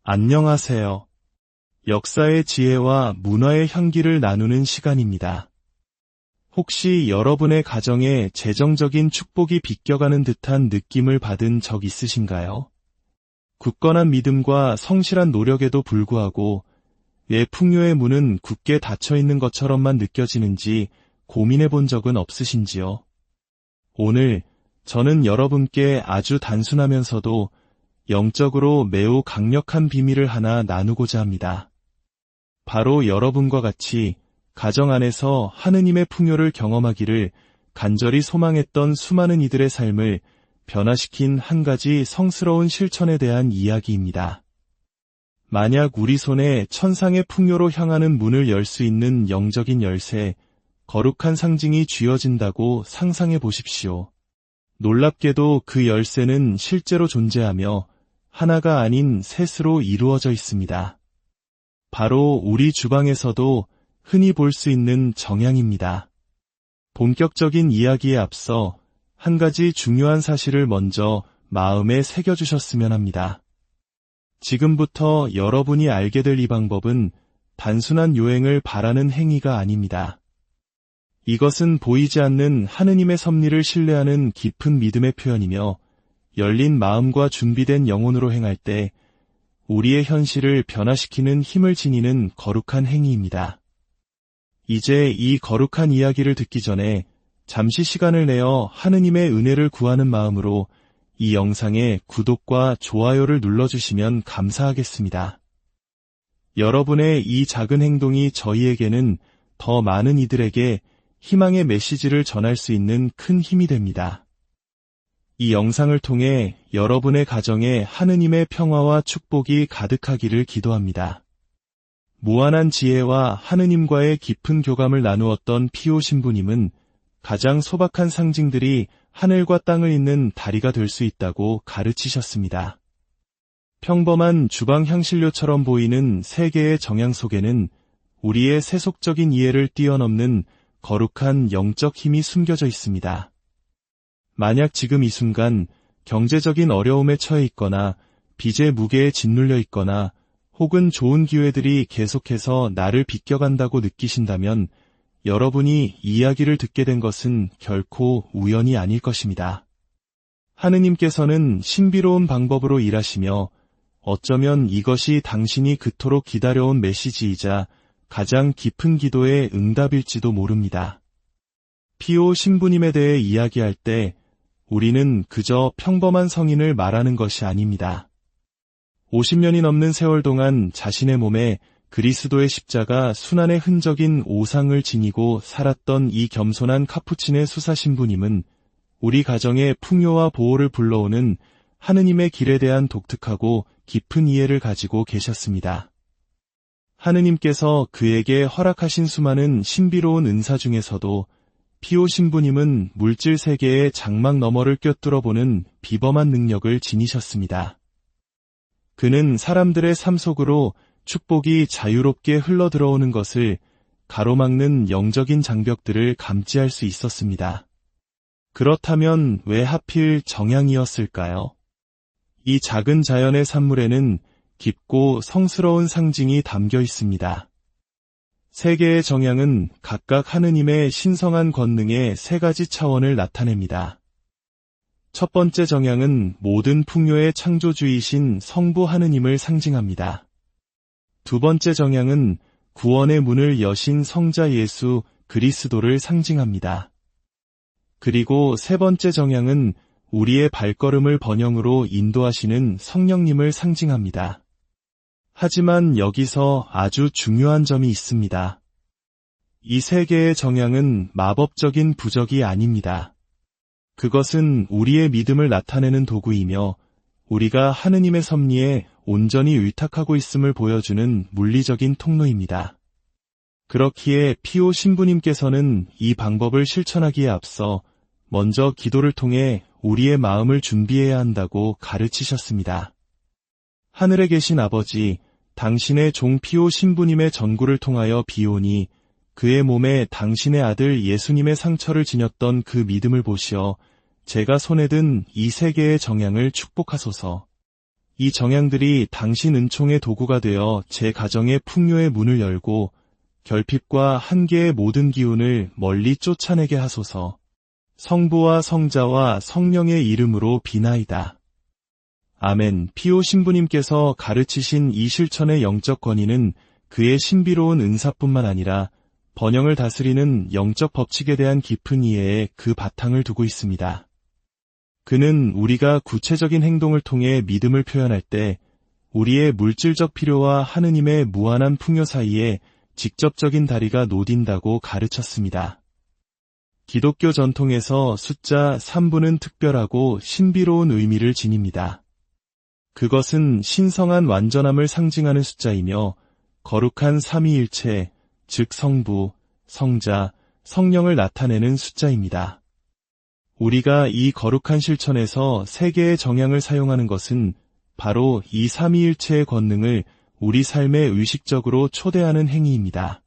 안녕하세요. 역사의 지혜와 문화의 향기를 나누는 시간입니다. 혹시 여러분의 가정에 재정적인 축복이 비껴가는 듯한 느낌을 받은 적 있으신가요? 굳건한 믿음과 성실한 노력에도 불구하고 왜 풍요의 문은 굳게 닫혀 있는 것처럼만 느껴지는지 고민해 본 적은 없으신지요? 오늘 저는 여러분께 아주 단순하면서도 영적으로 매우 강력한 비밀을 하나 나누고자 합니다. 바로 여러분과 같이 가정 안에서 하느님의 풍요를 경험하기를 간절히 소망했던 수많은 이들의 삶을 변화시킨 한 가지 성스러운 실천에 대한 이야기입니다. 만약 우리 손에 천상의 풍요로 향하는 문을 열 수 있는 영적인 열쇠, 거룩한 상징이 쥐어진다고 상상해 보십시오. 놀랍게도 그 열쇠는 실제로 존재하며 하나가 아닌 셋으로 이루어져 있습니다. 바로 우리 주방에서도 흔히 볼 수 있는 정향입니다. 본격적인 이야기에 앞서 한 가지 중요한 사실을 먼저 마음에 새겨주셨으면 합니다. 지금부터 여러분이 알게 될 이 방법은 단순한 요행을 바라는 행위가 아닙니다. 이것은 보이지 않는 하느님의 섭리를 신뢰하는 깊은 믿음의 표현이며 열린 마음과 준비된 영혼으로 행할 때 우리의 현실을 변화시키는 힘을 지니는 거룩한 행위입니다. 이제 이 거룩한 이야기를 듣기 전에 잠시 시간을 내어 하느님의 은혜를 구하는 마음으로 이 영상에 구독과 좋아요를 눌러주시면 감사하겠습니다. 여러분의 이 작은 행동이 저희에게는 더 많은 이들에게 희망의 메시지를 전할 수 있는 큰 힘이 됩니다. 이 영상을 통해 여러분의 가정에 하느님의 평화와 축복이 가득하기를 기도합니다. 무한한 지혜와 하느님과의 깊은 교감을 나누었던 피오 신부님은 가장 소박한 상징들이 하늘과 땅을 잇는 다리가 될 수 있다고 가르치셨습니다. 평범한 주방 향신료처럼 보이는 세 개의 정향 속에는 우리의 세속적인 이해를 뛰어넘는 거룩한 영적 힘이 숨겨져 있습니다. 만약 지금 이 순간 경제적인 어려움에 처해 있거나 빚의 무게에 짓눌려 있거나 혹은 좋은 기회들이 계속해서 나를 비껴간다고 느끼신다면 여러분이 이야기를 듣게 된 것은 결코 우연이 아닐 것입니다. 하느님께서는 신비로운 방법으로 일하시며 어쩌면 이것이 당신이 그토록 기다려온 메시지이자 가장 깊은 기도의 응답일지도 모릅니다. 피오 신부님에 대해 이야기할 때 우리는 그저 평범한 성인을 말하는 것이 아닙니다. 50년이 넘는 세월 동안 자신의 몸에 그리스도의 십자가 순환의 흔적인 오상을 지니고 살았던 이 겸손한 카푸친의 수사 신부님은 우리 가정의 풍요와 보호를 불러오는 하느님의 길에 대한 독특하고 깊은 이해를 가지고 계셨습니다. 하느님께서 그에게 허락하신 수많은 신비로운 은사 중에서도 피오 신부님은 물질 세계의 장막 너머를 꿰뚫어보는 비범한 능력을 지니셨습니다. 그는 사람들의 삶 속으로 축복이 자유롭게 흘러들어오는 것을 가로막는 영적인 장벽들을 감지할 수 있었습니다. 그렇다면 왜 하필 정향이었을까요? 이 작은 자연의 산물에는 깊고 성스러운 상징이 담겨 있습니다. 세 개의 정향은 각각 하느님의 신성한 권능의 세 가지 차원을 나타냅니다. 첫 번째 정향은 모든 풍요의 창조주이신 성부 하느님을 상징합니다. 두 번째 정향은 구원의 문을 여신 성자 예수 그리스도를 상징합니다. 그리고 세 번째 정향은 우리의 발걸음을 번영으로 인도하시는 성령님을 상징합니다. 하지만 여기서 아주 중요한 점이 있습니다. 이 세 개의 정향은 마법적인 부적이 아닙니다. 그것은 우리의 믿음을 나타내는 도구이며 우리가 하느님의 섭리에 온전히 의탁하고 있음을 보여주는 물리적인 통로입니다. 그렇기에 피오 신부님께서는 이 방법을 실천하기에 앞서 먼저 기도를 통해 우리의 마음을 준비해야 한다고 가르치셨습니다. 하늘에 계신 아버지, 당신의 종 피오 신부님의 전구를 통하여 비오니 그의 몸에 당신의 아들 예수님의 상처를 지녔던 그 믿음을 보시어 제가 손에 든 이 세 개의 정향을 축복하소서. 이 정향들이 당신 은총의 도구가 되어 제 가정의 풍요의 문을 열고 결핍과 한계의 모든 기운을 멀리 쫓아내게 하소서. 성부와 성자와 성령의 이름으로 비나이다. 아멘. 피오 신부님께서 가르치신 이 실천의 영적 권위는 그의 신비로운 은사뿐만 아니라 번영을 다스리는 영적 법칙에 대한 깊은 이해에 그 바탕을 두고 있습니다. 그는 우리가 구체적인 행동을 통해 믿음을 표현할 때 우리의 물질적 필요와 하느님의 무한한 풍요 사이에 직접적인 다리가 노딘다고 가르쳤습니다. 기독교 전통에서 숫자 3부는 특별하고 신비로운 의미를 지닙니다. 그것은 신성한 완전함을 상징하는 숫자이며 거룩한 삼위일체, 즉 성부, 성자, 성령을 나타내는 숫자입니다. 우리가 이 거룩한 실천에서 세 개의 정향을 사용하는 것은 바로 이 삼위일체의 권능을 우리 삶에 의식적으로 초대하는 행위입니다.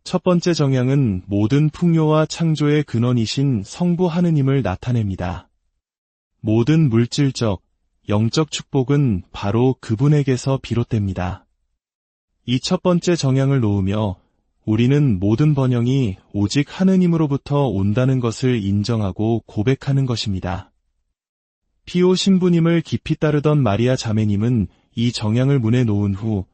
첫 번째 정향은 모든 풍요와 창조의 근원이신 성부 하느님을 나타냅니다. 모든 물질적, 영적 축복은 바로 그분에게서 비롯됩니다. 이 첫 번째 정향을 놓으며 우리는 모든 번영이 오직 하느님으로부터 온다는 것을 인정하고 고백하는 것입니다. 피오 신부님을 깊이 따르던 마리아 자매님은 이 정향을 문에 놓은 후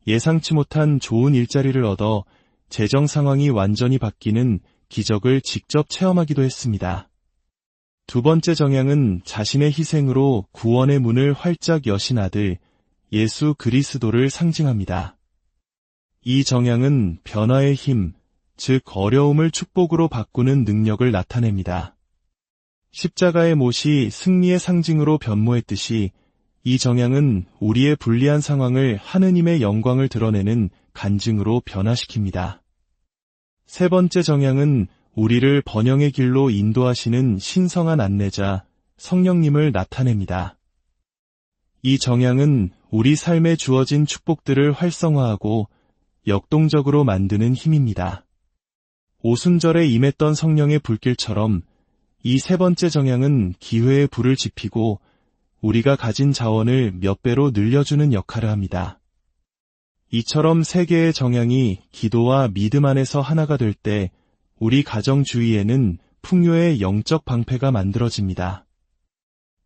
예상치 못한 좋은 일자리를 얻어 재정 상황이 완전히 바뀌는 기적을 직접 체험하기도 했습니다. 두 번째 정향은 자신의 희생으로 구원의 문을 활짝 여신 아들 예수 그리스도를 상징합니다. 이 정향은 변화의 힘, 즉 어려움을 축복으로 바꾸는 능력을 나타냅니다. 십자가의 못이 승리의 상징으로 변모했듯이 이 정향은 우리의 불리한 상황을 하느님의 영광을 드러내는 간증으로 변화시킵니다. 세 번째 정향은 우리를 번영의 길로 인도하시는 신성한 안내자, 성령님을 나타냅니다. 이 정향은 우리 삶에 주어진 축복들을 활성화하고 역동적으로 만드는 힘입니다. 오순절에 임했던 성령의 불길처럼 이 세 번째 정향은 기회의 불을 지피고 우리가 가진 자원을 몇 배로 늘려주는 역할을 합니다. 이처럼 세 개의 정향이 기도와 믿음 안에서 하나가 될 때 우리 가정 주위에는 풍요의 영적 방패가 만들어집니다.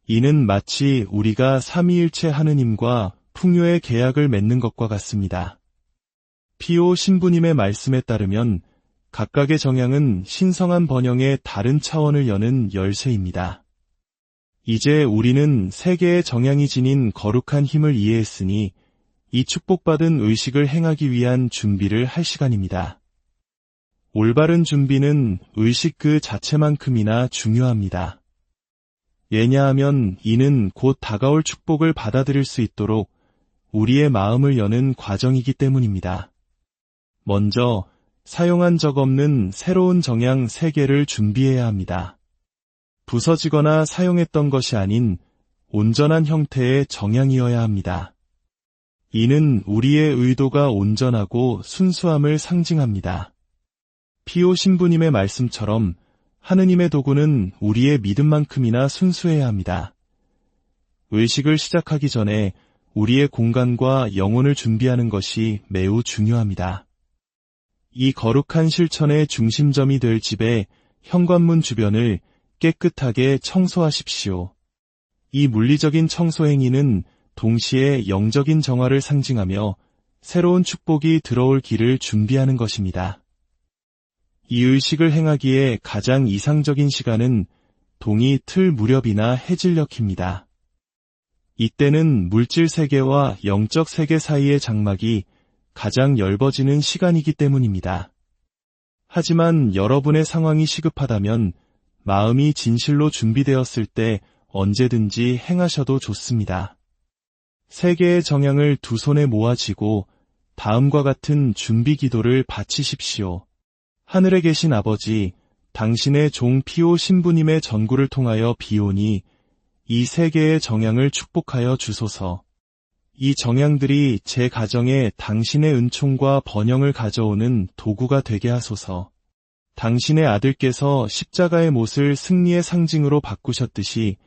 이는 마치 우리가 삼위일체 하느님과 풍요의 계약을 맺는 것과 같습니다. 피오 신부님의 말씀에 따르면 각각의 정향은 신성한 번영의 다른 차원을 여는 열쇠입니다. 이제 우리는 세 개의 정향이 지닌 거룩한 힘을 이해했으니 이 축복받은 의식을 행하기 위한 준비를 할 시간입니다. 올바른 준비는 의식 그 자체만큼이나 중요합니다. 왜냐하면 이는 곧 다가올 축복을 받아들일 수 있도록 우리의 마음을 여는 과정이기 때문입니다. 먼저 사용한 적 없는 새로운 정향 3개를 준비해야 합니다. 부서지거나 사용했던 것이 아닌 온전한 형태의 정향이어야 합니다. 이는 우리의 의도가 온전하고 순수함을 상징합니다. 피오 신부님의 말씀처럼 하느님의 도구는 우리의 믿음만큼이나 순수해야 합니다. 의식을 시작하기 전에 우리의 공간과 영혼을 준비하는 것이 매우 중요합니다. 이 거룩한 실천의 중심점이 될 집의 현관문 주변을 깨끗하게 청소하십시오. 이 물리적인 청소 행위는 동시에 영적인 정화를 상징하며 새로운 축복이 들어올 길을 준비하는 것입니다. 이 의식을 행하기에 가장 이상적인 시간은 동이 틀 무렵이나 해질녘입니다. 이때는 물질 세계와 영적 세계 사이의 장막이 가장 엷어지는 시간이기 때문입니다. 하지만 여러분의 상황이 시급하다면 마음이 진실로 준비되었을 때 언제든지 행하셔도 좋습니다. 3개의 정향을 두 손에 모아쥐고 다음과 같은 준비 기도를 바치십시오. 하늘에 계신 아버지, 당신의 종 피오 신부님의 전구를 통하여 비오니 이 3개의 정향을 축복하여 주소서. 이 정향들이 제 가정에 당신의 은총과 번영을 가져오는 도구가 되게 하소서. 당신의 아들께서 십자가의 못을 승리의 상징으로 바꾸셨듯이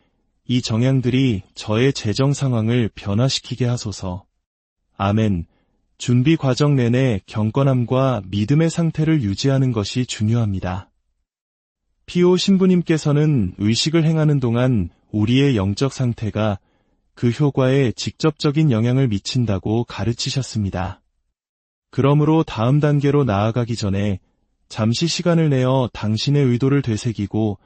이 정향들이 저의 재정 상황을 변화시키게 하소서. 아멘. 준비 과정 내내 경건함과 믿음의 상태를 유지하는 것이 중요합니다. 피오 신부님께서는 의식을 행하는 동안 우리의 영적 상태가 그 효과에 직접적인 영향을 미친다고 가르치셨습니다. 그러므로 다음 단계로 나아가기 전에 잠시 시간을 내어 당신의 의도를 되새기고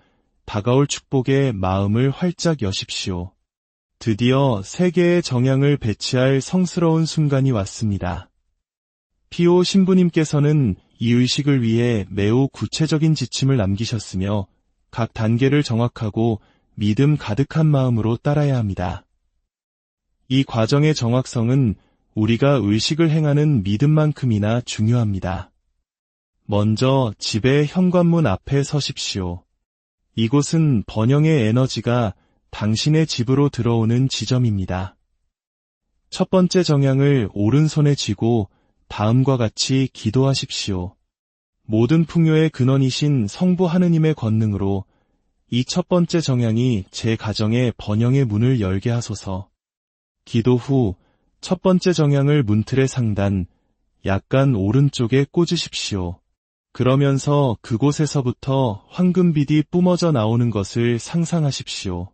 다가올 축복에 마음을 활짝 여십시오. 드디어 세 개의 정향을 배치할 성스러운 순간이 왔습니다. 피오 신부님께서는 이 의식을 위해 매우 구체적인 지침을 남기셨으며 각 단계를 정확하고 믿음 가득한 마음으로 따라야 합니다. 이 과정의 정확성은 우리가 의식을 행하는 믿음만큼이나 중요합니다. 먼저 집의 현관문 앞에 서십시오. 이곳은 번영의 에너지가 당신의 집으로 들어오는 지점입니다. 첫 번째 정향을 오른손에 쥐고 다음과 같이 기도하십시오. 모든 풍요의 근원이신 성부 하느님의 권능으로 이 첫 번째 정향이 제 가정의 번영의 문을 열게 하소서. 기도 후 첫 번째 정향을 문틀의 상단, 약간 오른쪽에 꽂으십시오. 그러면서 그곳에서부터 황금빛이 뿜어져 나오는 것을 상상하십시오.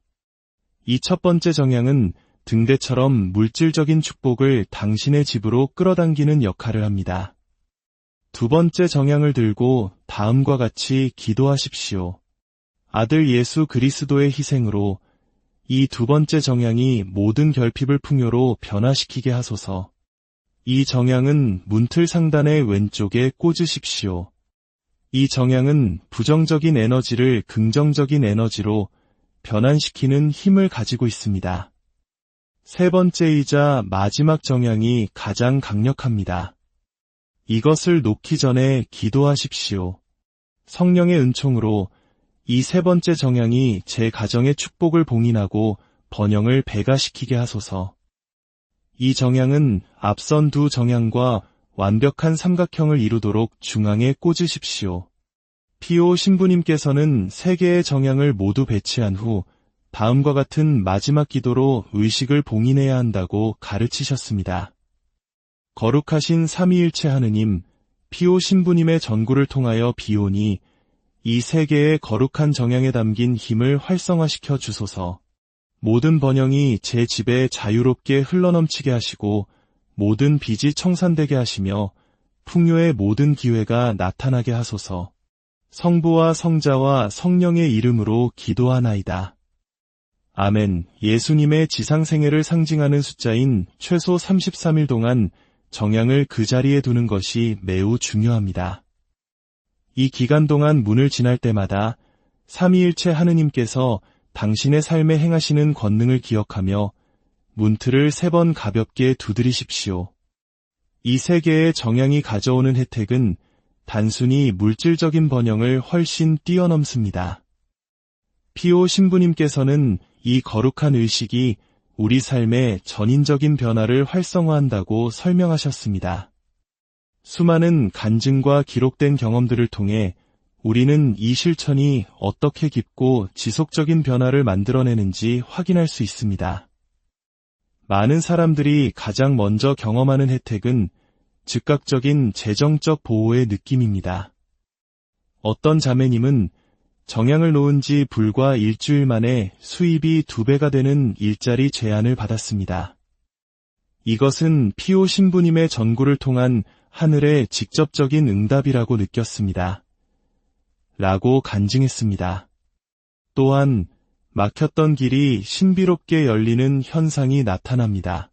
이 첫 번째 정향은 등대처럼 물질적인 축복을 당신의 집으로 끌어당기는 역할을 합니다. 두 번째 정향을 들고 다음과 같이 기도하십시오. 아들 예수 그리스도의 희생으로 이 두 번째 정향이 모든 결핍을 풍요로 변화시키게 하소서. 이 정향은 문틀 상단의 왼쪽에 꽂으십시오. 이 정향은 부정적인 에너지를 긍정적인 에너지로 변환시키는 힘을 가지고 있습니다. 세 번째이자 마지막 정향이 가장 강력합니다. 이것을 놓기 전에 기도하십시오. 성령의 은총으로 이 세 번째 정향이 제 가정의 축복을 봉인하고 번영을 배가시키게 하소서. 이 정향은 앞선 두 정향과 완벽한 삼각형을 이루도록 중앙에 꽂으십시오. 피오 신부님께서는 세 개의 정향을 모두 배치한 후 다음과 같은 마지막 기도로 의식을 봉인해야 한다고 가르치셨습니다. 거룩하신 삼위일체 하느님, 피오 신부님의 전구를 통하여 비오니 이 세 개의 거룩한 정향에 담긴 힘을 활성화시켜 주소서. 모든 번영이 제 집에 자유롭게 흘러넘치게 하시고 모든 빚이 청산되게 하시며 풍요의 모든 기회가 나타나게 하소서. 성부와 성자와 성령의 이름으로 기도하나이다. 아멘. 예수님의 지상생애를 상징하는 숫자인 최소 33일 동안 정향을 그 자리에 두는 것이 매우 중요합니다. 이 기간 동안 문을 지날 때마다 삼위일체 하느님께서 당신의 삶에 행하시는 권능을 기억하며 문틀을 3번 가볍게 두드리십시오. 이 세 개의 정향이 가져오는 혜택은 단순히 물질적인 번영을 훨씬 뛰어넘습니다. 피오 신부님께서는 이 거룩한 의식이 우리 삶의 전인적인 변화를 활성화한다고 설명하셨습니다. 수많은 간증과 기록된 경험들을 통해 우리는 이 실천이 어떻게 깊고 지속적인 변화를 만들어내는지 확인할 수 있습니다. 많은 사람들이 가장 먼저 경험하는 혜택은 즉각적인 재정적 보호의 느낌입니다. 어떤 자매님은 정향을 놓은 지 불과 일주일 만에 수입이 2배가 되는 일자리 제안을 받았습니다. 이것은 피오 신부님의 전구를 통한 하늘의 직접적인 응답이라고 느꼈습니다. 라고 간증했습니다. 또한 막혔던 길이 신비롭게 열리는 현상이 나타납니다.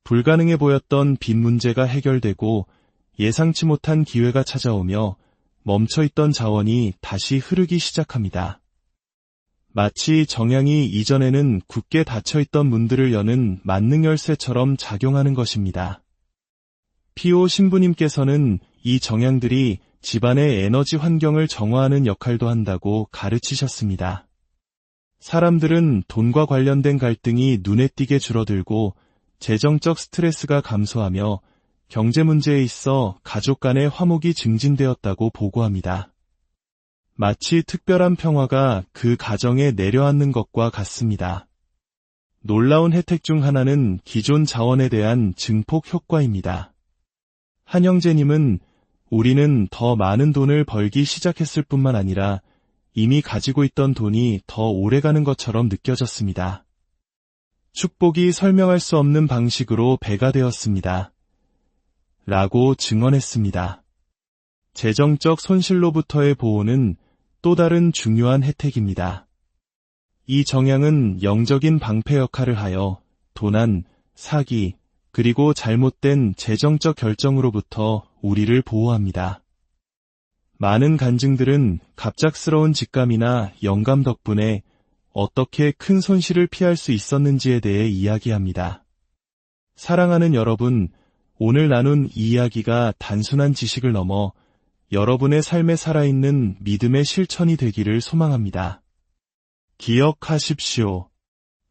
불가능해 보였던 빚 문제가 해결되고 예상치 못한 기회가 찾아오며 멈춰있던 자원이 다시 흐르기 시작합니다. 마치 정향이 이전에는 굳게 닫혀있던 문들을 여는 만능 열쇠처럼 작용하는 것입니다. 피오 신부님께서는 이 정향들이 집안의 에너지 환경을 정화하는 역할도 한다고 가르치셨습니다. 사람들은 돈과 관련된 갈등이 눈에 띄게 줄어들고 재정적 스트레스가 감소하며 경제 문제에 있어 가족 간의 화목이 증진되었다고 보고합니다. 마치 특별한 평화가 그 가정에 내려앉는 것과 같습니다. 놀라운 혜택 중 하나는 기존 자원에 대한 증폭 효과입니다. 한 형제님은 우리는 더 많은 돈을 벌기 시작했을 뿐만 아니라 이미 가지고 있던 돈이 더 오래가는 것처럼 느껴졌습니다. 축복이 설명할 수 없는 방식으로 배가 되었습니다. 라고 증언했습니다. 재정적 손실로부터의 보호는 또 다른 중요한 혜택입니다. 이 정향은 영적인 방패 역할을 하여 도난, 사기, 그리고 잘못된 재정적 결정으로부터 우리를 보호합니다. 많은 간증들은 갑작스러운 직감이나 영감 덕분에 어떻게 큰 손실을 피할 수 있었는지에 대해 이야기합니다. 사랑하는 여러분, 오늘 나눈 이 이야기가 단순한 지식을 넘어 여러분의 삶에 살아있는 믿음의 실천이 되기를 소망합니다. 기억하십시오.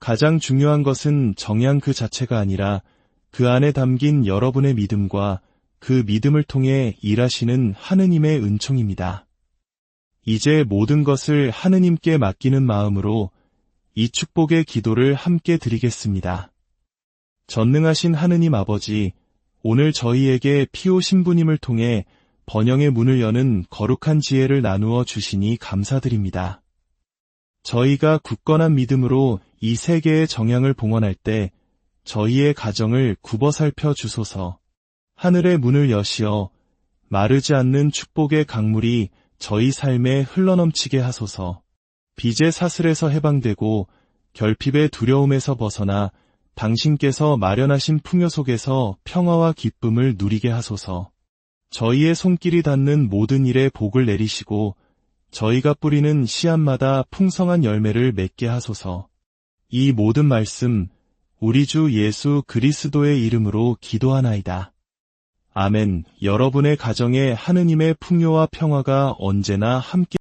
가장 중요한 것은 정향 그 자체가 아니라 그 안에 담긴 여러분의 믿음과 그 믿음을 통해 일하시는 하느님의 은총입니다. 이제 모든 것을 하느님께 맡기는 마음으로 이 축복의 기도를 함께 드리겠습니다. 전능하신 하느님 아버지, 오늘 저희에게 피오 신부님을 통해 번영의 문을 여는 거룩한 지혜를 나누어 주시니 감사드립니다. 저희가 굳건한 믿음으로 이 세계의 정향을 봉헌할 때 저희의 가정을 굽어 살펴 주소서. 하늘의 문을 여시어 마르지 않는 축복의 강물이 저희 삶에 흘러넘치게 하소서. 빚의 사슬에서 해방되고 결핍의 두려움에서 벗어나 당신께서 마련하신 풍요 속에서 평화와 기쁨을 누리게 하소서. 저희의 손길이 닿는 모든 일에 복을 내리시고 저희가 뿌리는 씨앗마다 풍성한 열매를 맺게 하소서. 이 모든 말씀 우리 주 예수 그리스도의 이름으로 기도하나이다. 아멘. 여러분의 가정에 하느님의 풍요와 평화가 언제나 함께